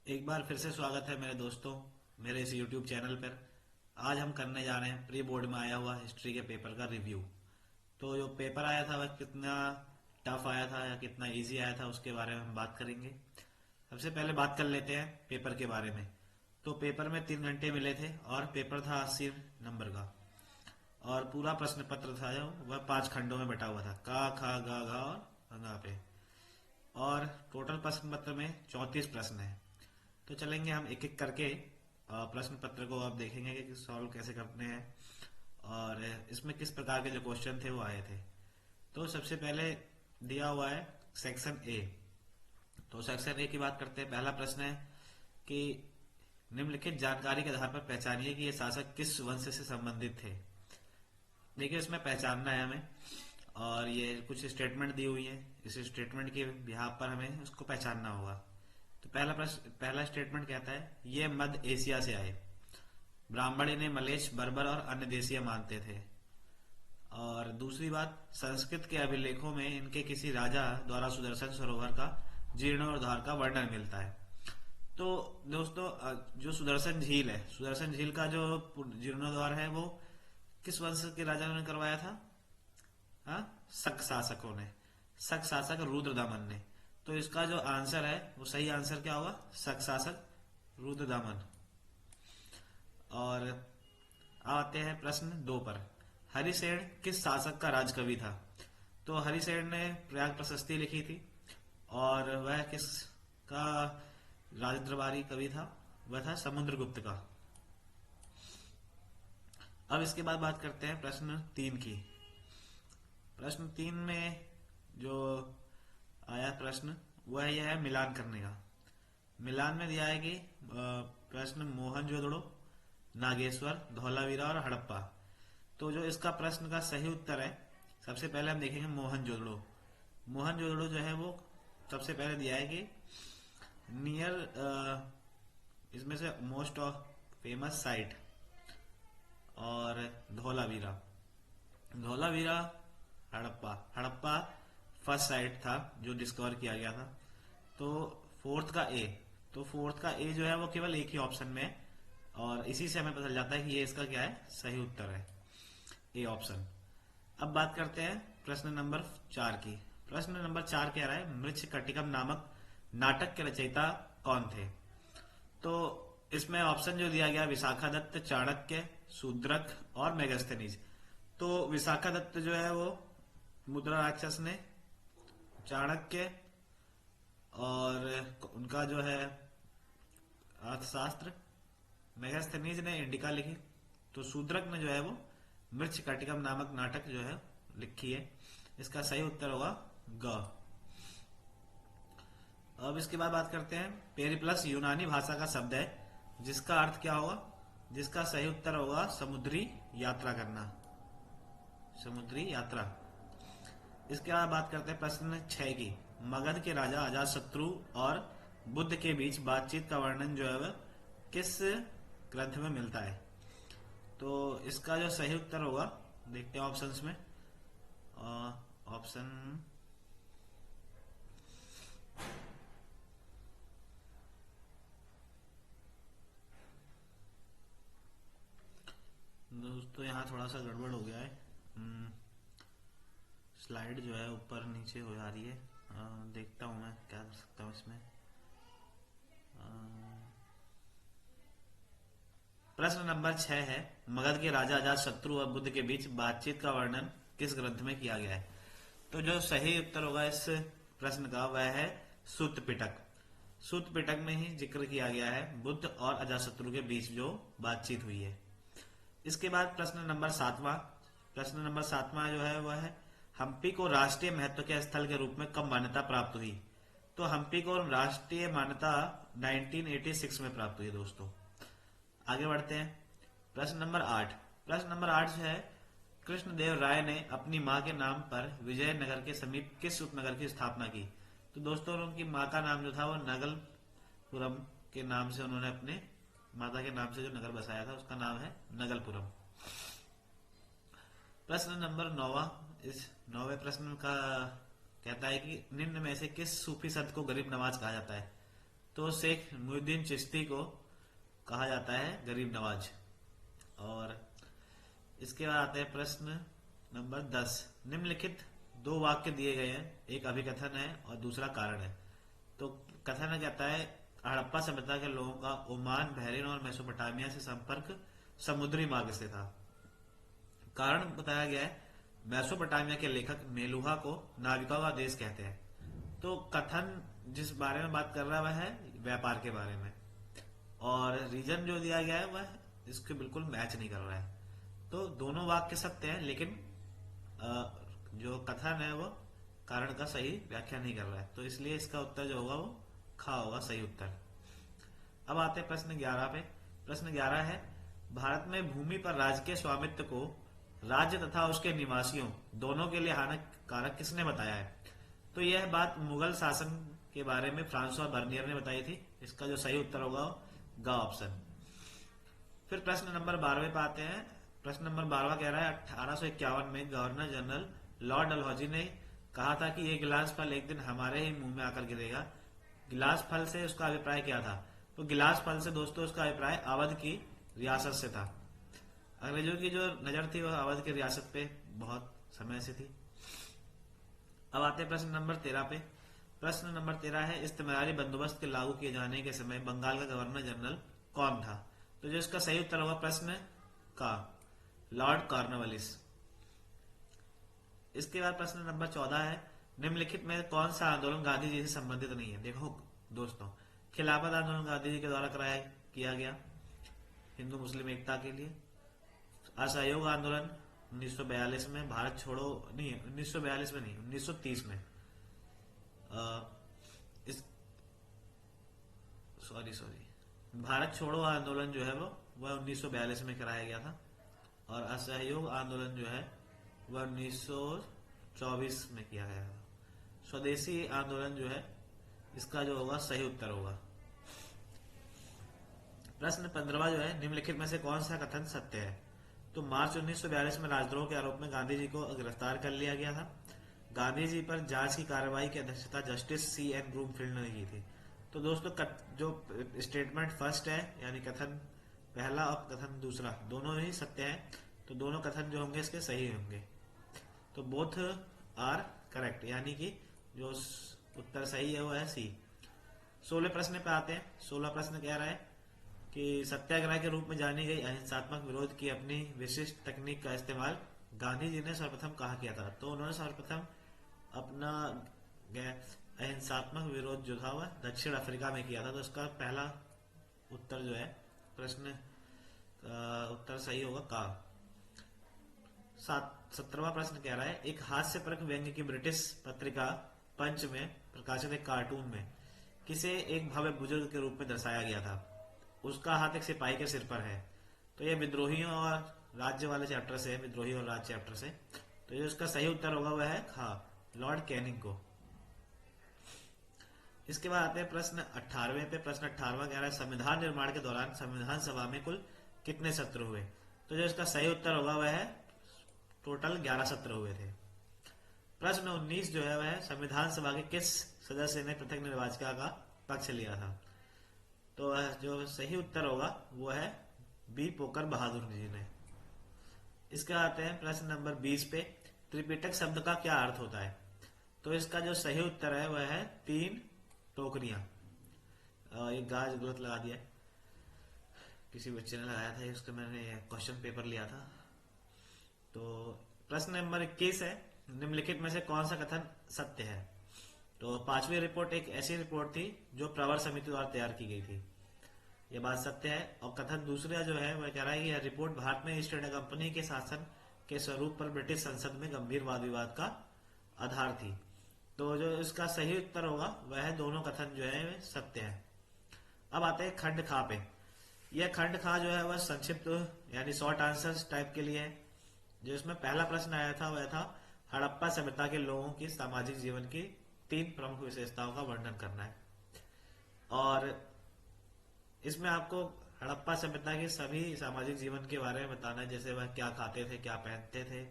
एक बार फिर से स्वागत है मेरे दोस्तों, मेरे इस YouTube चैनल पर। आज हम करने जा रहे हैं प्री बोर्ड में आया हुआ हिस्ट्री के पेपर का रिव्यू। तो जो पेपर आया था वह कितना टफ आया था या कितना इजी आया था उसके बारे में हम बात करेंगे। सबसे पहले बात कर लेते हैं पेपर के बारे में। तो पेपर में 3 घंटे मिले थे और पेपर था 80 नंबर का। और पूरा प्रश्न पत्र था जो वह 5 खंडों में बटा हुआ था, का खा गा घा और गा पे। और टोटल प्रश्न पत्र में 34 प्रश्न है। तो चलेंगे हम एक एक करके प्रश्न पत्र को आप देखेंगे कि सॉल्व कैसे करने हैं और इसमें किस प्रकार के जो क्वेश्चन थे वो आए थे। तो सबसे पहले दिया हुआ है सेक्शन ए। तो सेक्शन ए की बात करते हैं। पहला प्रश्न है कि निम्नलिखित जानकारी के आधार पर पहचानिए कि ये शासक किस वंश से संबंधित थे। देखिए, इसमें पहचानना है हमें और ये कुछ स्टेटमेंट दी हुई है। इस स्टेटमेंट के बिहाफ पर हमें उसको पहचानना होगा। तो पहला स्टेटमेंट कहता है ये मध्य एशिया से आए। ब्राह्मण इन्हें मलेच्छ, बर्बर और अन्य देशीय मानते थे। और दूसरी बात, संस्कृत के अभिलेखों में इनके किसी राजा द्वारा सुदर्शन सरोवर का जीर्णोद्धार का वर्णन मिलता है। तो दोस्तों, जो सुदर्शन झील है, सुदर्शन झील का जो जीर्णोद्धार है वो किस वंश के राजा ने करवाया था? हाँ, शक शासकों ने, शक शासक रुद्रदमन ने। तो इसका जो आंसर है वो सही आंसर क्या होगा? शक शासक रुद्रदमन। और आते हैं प्रश्न 2 पर। हरिसेन किस शासक का राजकवि था? तो हरिसेन ने प्रयाग प्रशस्ति लिखी थी और वह किसका राजदरबारी कवि था? वह था समुद्रगुप्त का। अब इसके बाद बात करते हैं प्रश्न 3 की। प्रश्न 3 में जो आया प्रश्न वह यह है मिलान करने का। मिलान में दिया है कि प्रश्न मोहनजोदड़ो, नागेश्वर, धौलावीरा और हड़प्पा। तो जो इसका प्रश्न का सही उत्तर है, सबसे पहले हम देखेंगे मोहनजोदड़ो। मोहनजोदड़ो जो है वो सबसे पहले दिया है कि नियर, इसमें से मोस्ट ऑफ फेमस साइट। और धौलावीरा, धौलावीरा, हड़प्पा, हड़प्पा फर्स्ट साइट था जो डिस्कवर किया गया था। तो फोर्थ का ए, तो फोर्थ का ए जो है वो केवल एक ही ऑप्शन में है और इसी से हमें पता चल जाता है कि ये इसका क्या है, सही उत्तर है, ए ऑप्शन। अब बात करते हैं प्रश्न नंबर 4 की। प्रश्न नंबर 4 कह रहा है मृच्छ कटिकम नामक नाटक के रचयिता कौन थे? तो इसमें ऑप्शन जो दिया गया विशाखादत्त, चाणक्य, शूद्रक और मेगस्थनीज। तो विशाखादत्त जो है वो मुद्रा राक्षस ने, चाणक्य और उनका जो है अर्थशास्त्र, मेगास्थनीज ने इंडिका लिखी। तो शूद्रक ने जो है वो मृच्छ कटिकम नामक नाटक जो है लिखी है। इसका सही उत्तर होगा ग। अब इसके बाद बात करते हैं पेरिप्लस यूनानी भाषा का शब्द है जिसका अर्थ क्या होगा? जिसका सही उत्तर होगा समुद्री यात्रा करना, समुद्री यात्रा। इसके बाद बात करते हैं प्रश्न 6 की। मगध के राजा अजातशत्रु और बुद्ध के बीच बातचीत का वर्णन जो है वह किस ग्रंथ में मिलता है? तो इसका जो सही उत्तर होगा, देखते हैं ऑप्शंस में। ऑप्शन दोस्तों, यहाँ थोड़ा सा गड़बड़ हो गया है। स्लाइड जो है ऊपर नीचे हो जा रही है। देखता हूँ मैं क्या कर सकता हूँ इसमें। प्रश्न नंबर 6 है मगध के राजा अजातशत्रु और बुद्ध के बीच बातचीत का वर्णन किस ग्रंथ में किया गया है? तो जो सही उत्तर होगा इस प्रश्न का वह है सूत पिटक। सूत पिटक में ही जिक्र किया गया है बुद्ध और अजातशत्रु के बीच जो बातचीत हुई है। इसके बाद प्रश्न नंबर 7वां जो है वह है हम्पी को राष्ट्रीय महत्व के स्थल के रूप में कब मान्यता प्राप्त हुई? तो हम्पी को राष्ट्रीय मान्यता 1986 में प्राप्त हुई दोस्तों। आगे बढ़ते हैं प्रश्न नंबर 8। प्रश्न नंबर 8 जो है कृष्णदेव राय ने अपनी मां के नाम पर विजयनगर के समीप किस उपनगर की स्थापना की? तो दोस्तों, उनकी मां का नाम जो था वो नगलपुरम के नाम से, उन्होंने अपने माता के नाम से जो नगर बसाया था उसका नाम है नगलपुरम। प्रश्न नंबर 9। इस 9वें प्रश्न का कहता है कि निम्न में से किस सूफी संत को गरीब नवाज कहा जाता है? तो शेख मुहिउद्दीन चिश्ती को कहा जाता है गरीब नवाज। और इसके बाद आते हैं प्रश्न नंबर 10। निम्नलिखित दो वाक्य दिए गए हैं, एक अभिकथन है और दूसरा कारण है। तो कथन है कहता है हड़प्पा सभ्यता के लोगों का ओमान, बहरीन और मेसोपोटामिया से संपर्क समुद्री मार्ग से था। कारण बताया गया है मेसोपोटामिया के लेखक नेलुहा को नाविकों का देश कहते हैं। तो कथन जिस बारे में बात कर रहा है वह है व्यापार के बारे में, और रीजन जो दिया गया है वह इसके बिल्कुल मैच नहीं कर रहा है। तो दोनों वाक्य सत्य हैं, लेकिन जो कथन है वो कारण का सही व्याख्या नहीं कर रहा है। तो इसलिए इसका उत्तर जो होगा वो खा होगा सही उत्तर। अब आते हैं प्रश्न 11 पे। प्रश्न 11 है भारत में भूमि पर राजकीय स्वामित्व को राज्य तथा उसके निवासियों दोनों के लिए हानिकारक किसने बताया है? तो यह बात मुगल शासन के बारे में फ्रांसवा बर्नियर ने बताई थी। इसका जो सही उत्तर होगा ग ऑप्शन। फिर प्रश्न नंबर 12 पे आते हैं। प्रश्न नंबर 12 कह रहा है 1851 में गवर्नर जनरल लॉर्ड डलहौजी ने कहा था कि ये गिलास फल एक दिन हमारे ही मुंह में आकर गिरेगा। गिलास फल से उसका अभिप्राय क्या था? तो गिलास फल से दोस्तों उसका अभिप्राय अवध की रियासत से था। अंग्रेजों की जो नजर थी वह अवध की रियासत पे बहुत समय से थी। अब आते हैं प्रश्न नंबर 13 पे। प्रश्न नंबर 13 है इस्तेमारी बंदोबस्त के लागू किए जाने के समय बंगाल का गवर्नर जनरल कौन था? तो जो इसका सही उत्तर होगा प्रश्न का लॉर्ड कॉर्नवालिस। इसके बाद प्रश्न नंबर 14 है निम्नलिखित में कौन सा आंदोलन गांधी जी से संबंधित नहीं है? देखो दोस्तों, खिलाफत आंदोलन गांधी जी के द्वारा किया गया हिंदू मुस्लिम एकता के लिए। असहयोग आंदोलन 1942 में, भारत छोड़ो नहीं 1942 में नहीं 1930 में इस सॉरी भारत छोड़ो आंदोलन जो है वह 1942 में कराया गया था, और असहयोग आंदोलन जो है वह 1924 में किया गया था। स्वदेशी आंदोलन जो है इसका जो होगा सही उत्तर होगा। प्रश्न 15 जो है निम्नलिखित में से कौन सा कथन सत्य है? तो मार्च 1942 में राजद्रोह के आरोप में गांधी जी को गिरफ्तार कर लिया गया था। गांधी जी पर जांच की कार्रवाई की अध्यक्षता जस्टिस C.N. ब्रूमफील्ड ने की थी। तो दोस्तों जो स्टेटमेंट फर्स्ट है यानी कथन पहला और कथन दूसरा दोनों ही सत्य हैं। तो दोनों कथन जो होंगे इसके सही होंगे। तो बोथ आर करेक्ट, यानी कि जो उत्तर सही है वो है सी। 16 प्रश्न पे आते हैं। 16 प्रश्न कह रहा है कि सत्याग्रह के रूप में जानी गई अहिंसात्मक विरोध की अपनी विशिष्ट तकनीक का इस्तेमाल गांधी जी ने सर्वप्रथम कहाँ किया था? तो उन्होंने सर्वप्रथम अपना अहिंसात्मक विरोध जो था वह दक्षिण अफ्रीका में किया था। तो इसका पहला उत्तर जो है प्रश्न उत्तर सही होगा का। 17वां प्रश्न कह रहा है एक हास्यप्रक व्यंग्य की ब्रिटिश पत्रिका पंच में प्रकाशित एक कार्टून में किसे एक भव्य बुजुर्ग के रूप में दर्शाया गया था? उसका हाथ एक सिपाही के सिर पर है। तो यह विद्रोहियों और राज्य वाले चैप्टर से, विद्रोही और राज्य चैप्टर से। तो ये उसका सही उत्तर होगा वह है खा लॉर्ड कैनिंग को। इसके बाद आते हैं प्रश्न 18वें पे। प्रश्न 18वां कह रहा है संविधान निर्माण के दौरान संविधान सभा में कुल कितने सत्र हुए? तो जो इसका सही उत्तर होगा वह है टोटल 11 सत्र हुए थे। प्रश्न 19 जो है वह संविधान सभा के किस सदस्य ने पृथक निर्वाचिका का पक्ष लिया था? तो जो सही उत्तर होगा वो है बी पोकर बहादुर जी ने। इसके आते हैं प्रश्न नंबर 20 पे। त्रिपिटक शब्द का क्या अर्थ होता है? तो इसका जो सही उत्तर है वह है 3 टोकरियां। एक गाज गलत लगा दिया, किसी बच्चे ने लगाया था, उसके मैंने क्वेश्चन पेपर लिया था। तो प्रश्न नंबर 21 है निम्नलिखित में से कौन सा कथन सत्य है? तो 5वीं रिपोर्ट एक ऐसी रिपोर्ट थी जो प्रवर समिति द्वारा तैयार की गई थी, यह बात सत्य है। और कथन दूसरा जो है वह कह रहा है कि यह रिपोर्ट भारत में ईस्ट इंडिया कंपनी के शासन के स्वरूप पर ब्रिटिश संसद में गंभीर वाद विवाद का आधार थी। तो जो इसका सही उत्तर होगा वह है दोनों कथन जो है सत्य है। अब आते हैं खंड खा पे। यह खंड खा जो है वह संक्षिप्त यानी शॉर्ट आंसर्स टाइप के लिए है। जो इसमें पहला प्रश्न आया था वह था हड़प्पा सभ्यता के लोगों की सामाजिक जीवन की 3 प्रमुख विशेषताओं का वर्णन करना है। और इसमें आपको हड़प्पा सभ्यता के सभी सामाजिक जीवन के बारे में बताना है, जैसे वह क्या खाते थे, क्या पहनते थे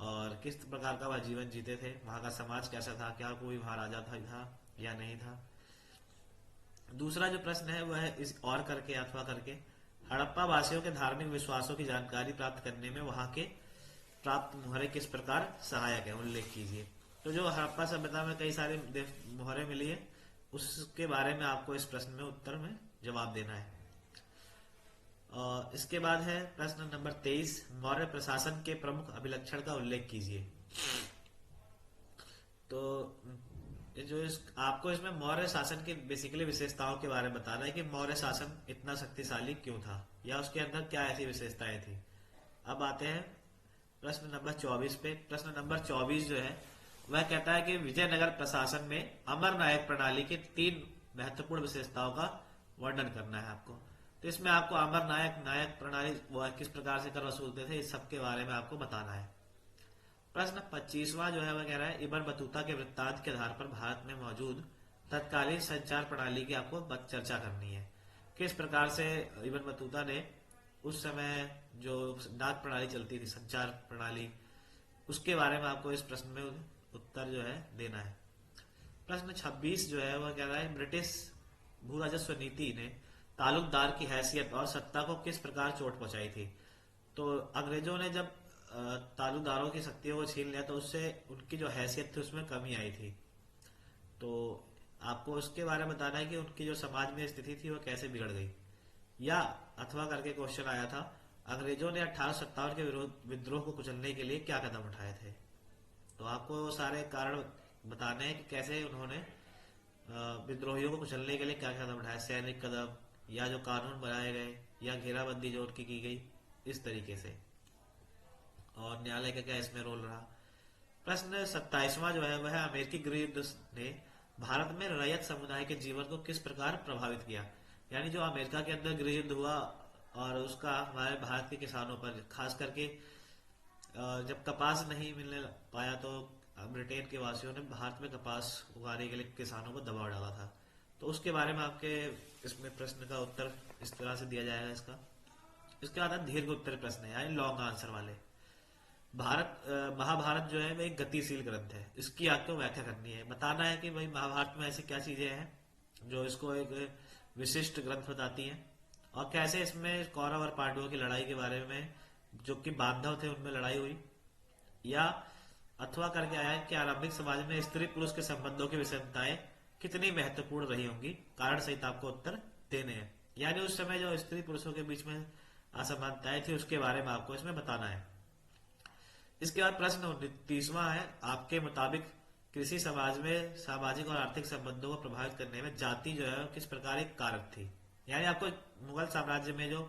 और किस प्रकार का वह जीवन जीते थे, वहां का समाज कैसा था, क्या कोई वहां राजा था या नहीं था। दूसरा जो प्रश्न है वह है इस और करके अथवा करके हड़प्पा वासियों के धार्मिक विश्वासों की जानकारी प्राप्त करने में वहां के प्राप्त मुहरे किस प्रकार सहायक है, उल्लेख कीजिए। तो जो हड़प्पा सभ्यता में कई सारे मुहरे मिली है, उसके बारे में आपको इस प्रश्न में उत्तर में जवाब देना है। और इसके बाद है प्रश्न नंबर 23, मौर्य प्रशासन के प्रमुख अभिलक्षण का उल्लेख कीजिए। तो आपको इसमें मौर्य शासन की बेसिकली विशेषताओं के बारे में बताना है कि मौर्य शासन इतना शक्तिशाली क्यों था या उसके अंदर क्या ऐसी विशेषताएं थी। अब आते हैं प्रश्न नंबर 24 पे। प्रश्न नंबर 24 जो है वह कहता है कि विजयनगर प्रशासन में अमर नायक प्रणाली की 3 महत्वपूर्ण विशेषताओं का वर्णन करना है आपको। तो इसमें आपको अमर नायक प्रणाली वो किस प्रकार से कर वसूलते थे, इस सब के बारे में आपको बताना है। प्रश्न 25वां जो है वह कह रहा है इब्न बतूता के वृत्तांत के आधार पर भारत में मौजूद तत्कालीन संचार प्रणाली की आपको चर्चा करनी है। किस प्रकार से इब्न बतूता ने उस समय जो डाक प्रणाली चलती थी, संचार प्रणाली, उसके बारे में आपको इस प्रश्न में उत्तर जो है देना है। प्रश्न 26 जो है वह कह रहा है ब्रिटिश भू राजस्व नीति ने तालुकदार की हैसियत और सत्ता को किस प्रकार चोट पहुंचाई थी। तो अंग्रेजों ने जब तालुकदारों की शक्तियों को छीन लिया तो उससे उनकी जो हैसियत थी उसमें कमी आई थी। तो आपको उसके बारे में बताना है कि उनकी जो समाज में स्थिति थी वह कैसे बिगड़ गई। या अथवा करके क्वेश्चन आया था अंग्रेजों ने 1857 के विद्रोह को कुचलने के लिए क्या कदम उठाए थे। तो आपको सारे कारण बताने हैं कि कैसे उन्होंने विद्रोहियों को कुचलने के लिए क्या कदम उठाए, सैनिक कदम या जो कानून बनाए गए या घेराबंदी जो उनकी की गई, इस तरीके से। और न्यायालय का क्या इसमें रोल रहा। प्रश्न 27वां जो है वह अमेरिकी गृह युद्ध ने भारत में रैयत समुदाय के जीवन को किस प्रकार प्रभावित किया। यानी जो अमेरिका के अंदर गृह युद्ध हुआ और उसका हमारे भारत के किसानों पर खास करके जब कपास नहीं मिलने पाया तो ब्रिटेन के वासियों ने भारत में कपास उगाने के लिए किसानों को दबाव डाला था। तो उसके बारे में आपके इसमें प्रश्न का उत्तर इस तरह से दिया जाएगा इसका। इसके बाद दीर्घ उत्तर प्रश्न है यानी लॉन्ग आंसर वाले। महाभारत जो है वह एक गतिशील ग्रंथ है, इसकी आपको व्याख्या करनी है। बताना है कि भाई महाभारत में ऐसी क्या चीजें हैं जो इसको एक विशिष्ट ग्रंथ बताती हैं और कैसे इसमें कौरव और पांडवों की लड़ाई के बारे में जो कि बांधव थे उनमें लड़ाई हुई। या अथवा करके आया है कि आरंभिक समाज में स्त्री पुरुष के संबंधों की विषमताएं कितनी महत्वपूर्ण रही होंगी, कारण सहित आपको उत्तर देने हैं। यानी उस समय जो स्त्री पुरुषों के बीच में असमानताएं थी उसके बारे में आपको इसमें बताना है। इसके बाद प्रश्न 29वां है आपके मुताबिक कृषि समाज में सामाजिक और आर्थिक संबंधों को प्रभावित करने में जाति जो है किस प्रकार एक कारक थी। यानी आपको मुगल साम्राज्य में जो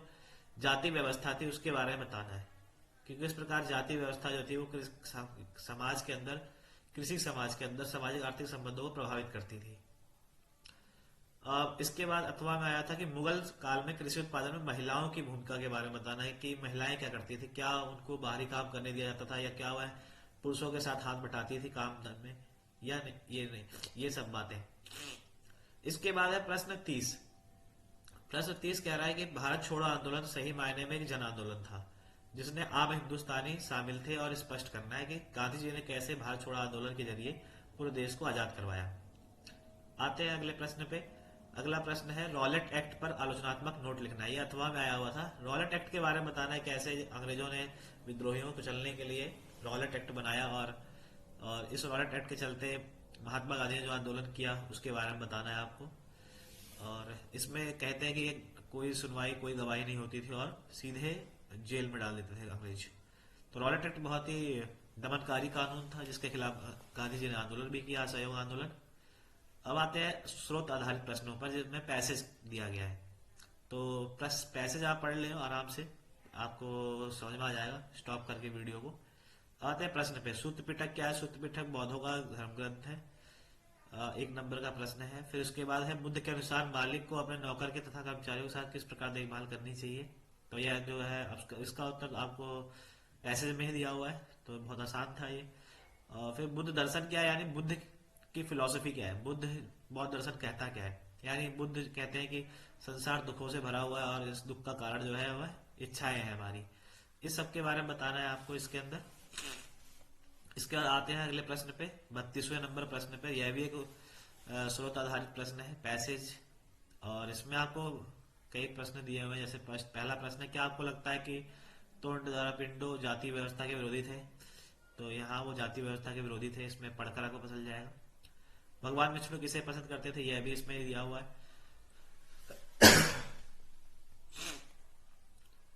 जाति व्यवस्था थी उसके बारे में बताना है कि किस प्रकार जाति व्यवस्था जो थी वो समाज के अंदर, कृषि समाज के अंदर सामाजिक आर्थिक संबंधों को प्रभावित करती थी। इसके बाद अथवा में आया था कि मुगल काल में कृषि उत्पादन में महिलाओं की भूमिका के बारे में बताना है कि महिलाएं क्या करती थी, क्या उनको बाहरी काम करने दिया जाता था या क्या वह पुरुषों के साथ हाथ बटाती थी काम में या नहीं, ये सब बातें। इसके बाद है प्रश्न 30। प्रश्न 30 कह रहा है कि भारत छोड़ो आंदोलन सही मायने में एक जन आंदोलन था जिसने आम हिंदुस्तानी शामिल थे और स्पष्ट करना है कि गांधी जी ने कैसे भारत छोड़ो आंदोलन के जरिए पूरे देश को आजाद करवाया। आते हैं अगले प्रश्न पे। अगला प्रश्न है रॉलेट एक्ट पर आलोचनात्मक नोट लिखना है। ये अथवा में आया हुआ था। रॉलेट एक्ट के बारे में बताना है कैसे अंग्रेजों ने विद्रोहियों को चलने के लिए रॉलेट एक्ट बनाया और इस रॉलेट एक्ट के चलते महात्मा गांधी ने जो आंदोलन किया उसके बारे में बताना है आपको। और इसमें कहते हैं कि कोई सुनवाई कोई गवाही नहीं होती थी और सीधे जेल में डाल देते थे अंग्रेज। तो रॉलेट एक्ट बहुत ही दमनकारी कानून था जिसके खिलाफ गांधी जी ने आंदोलन भी किया, असहयोग आंदोलन। अब आते हैं स्रोत आधारित प्रश्नों पर जिसमें पैसेज दिया गया है। तो पैसेज आप पढ़ ले आराम से, आपको समझ में आ जाएगा स्टॉप करके वीडियो को। आते हैं प्रश्न पे। सूत्र पिटक क्या है। सूत्र पिटक बौद्धों का धर्म ग्रंथ है। 1 नंबर का प्रश्न है। फिर उसके बाद है बुद्ध के अनुसार मालिक को अपने नौकर के तथा कर्मचारियों के साथ किस प्रकार देखभाल करनी चाहिए। तो यह जो है इसका उत्तर आपको पैसेज में ही दिया हुआ है, तो बहुत आसान था ये। फिर बुद्ध दर्शन क्या है, यानी बुद्ध की फिलॉसफी क्या है, बौद्ध दर्शन कहता क्या है। यानी बुद्ध कहते हैं कि संसार दुखों से भरा हुआ है और इस दुख का कारण जो है वह इच्छाएं हैं हमारी। इस सब के बारे में बताना है आपको इसके अंदर। इसके बाद आते हैं अगले प्रश्न पे, 32वें नंबर प्रश्न पे। यह भी एक स्रोत आधारित प्रश्न है। पैसेज और इसमें आपको कई प्रश्न दिए हुए हैं। जैसे पहला प्रश्न है, क्या आपको लगता है कि तोंड द्वारा पिंडो जाति व्यवस्था के विरोधी थे? तो यहाँ वो जाति व्यवस्था के विरोधी थे, इसमें पढ़कर आपको पता चल जाएगा। भगवान विष्णु किसे पसंद करते थे? यह भी इसमें दिया हुआ है।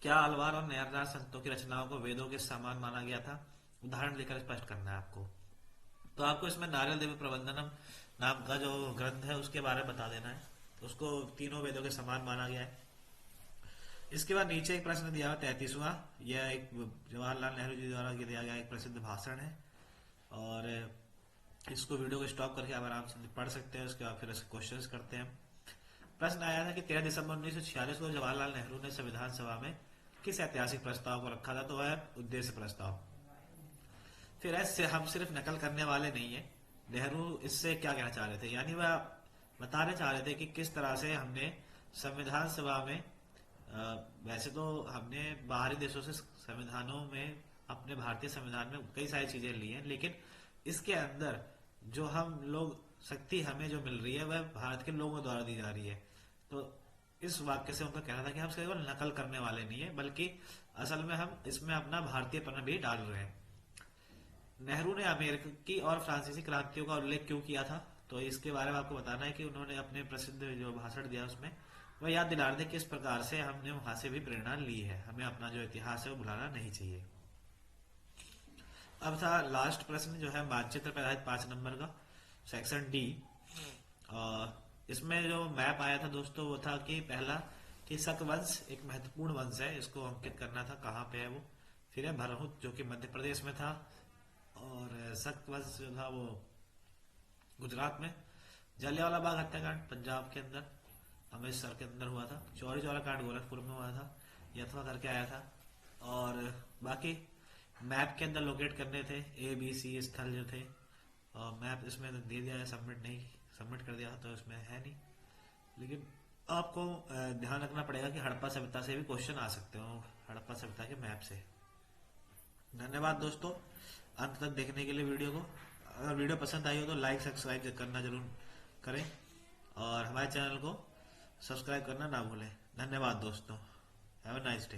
क्या अलवार और नैरनाथ संतों की रचनाओं को वेदों के समान माना गया था? उदाहरण देकर स्पष्ट करना है आपको। तो आपको इसमें नारियल देवी प्रबंधनम नाम का जो ग्रंथ है उसके बारे में बता देना है। उसको तीनों वेदों के समान माना गया है। इसके बाद नीचे एक प्रश्न दिया हुआ 33वां। यह एक जवाहरलाल नेहरू जी द्वारा दिया गया एक प्रसिद्ध भाषण है, और इसको वीडियो को स्टॉप करके आप आराम से पढ़ सकते हैं। उसके बाद फिर इसके क्वेश्चंस करते हैं। प्रश्न आया था कि 13 दिसंबर 1946 को जवाहरलाल नेहरू ने संविधान सभा में किस ऐतिहासिक प्रस्ताव को रखा था? तो वह उद्देश्य प्रस्ताव। फिर ऐसे हम सिर्फ नकल करने वाले नहीं है। नेहरू इससे क्या कहना चाह रहे थे, यानी वह बताने चाह रहे थे कि किस तरह से हमने संविधान सभा में वैसे तो हमने बाहरी देशों से संविधानों में अपने भारतीय संविधान में कई सारी चीजें ली हैं, लेकिन इसके अंदर जो हम लोग शक्ति हमें जो मिल रही है वह भारत के लोगों द्वारा दी जा रही है। तो इस वाक्य से उनका कहना था कि हम केवल नकल करने वाले नहीं है, बल्कि असल में हम इसमें अपना भारतीयपन भी डाल रहे हैं। नेहरू ने अमेरिकी और फ्रांसीसी क्रांतियों का उल्लेख क्यों किया था? तो इसके बारे में आपको बताना है कि उन्होंने अपने प्रसिद्ध जो भाषण दिया उसमें वह याद दिला रहे थे किस प्रकार से हमने वहां से भी प्रेरणा ली है। हमें अपना जो इतिहास है वो भुलाना नहीं चाहिए। अब था लास्ट प्रश्न जो है मानचित्र पर आधारित 5 नंबर का, सेक्शन डी। इसमें जो मैप आया था दोस्तों वो था कि पहला कि शक वंश एक महत्वपूर्ण वंश है, इसको अंकित करना था कहाँ पे है वो। फिर है भरहुत जो कि मध्य प्रदेश में था, और शक वंश जो था वो गुजरात में। जलियांवाला बाग हत्याकांड पंजाब के अंदर अमृतसर के अंदर हुआ था। चौरी चौरा कांड गोरखपुर में हुआ था, यथवा करके आया था। और बाकी मैप के अंदर लोकेट करने थे ए बी सी स्थल जो थे, और मैप इसमें दे दिया है, सबमिट कर दिया तो इसमें है नहीं। लेकिन आपको ध्यान रखना पड़ेगा कि हड़प्पा सभ्यता से भी क्वेश्चन आ सकते हो, हड़प्पा सभ्यता के मैप से। धन्यवाद दोस्तों अंत तक देखने के लिए वीडियो को। अगर वीडियो पसंद आई हो तो लाइक सब्सक्राइब करना जरूर करें, और हमारे चैनल को सब्सक्राइब करना ना भूलें। धन्यवाद दोस्तों, हैव अ नाइस डे।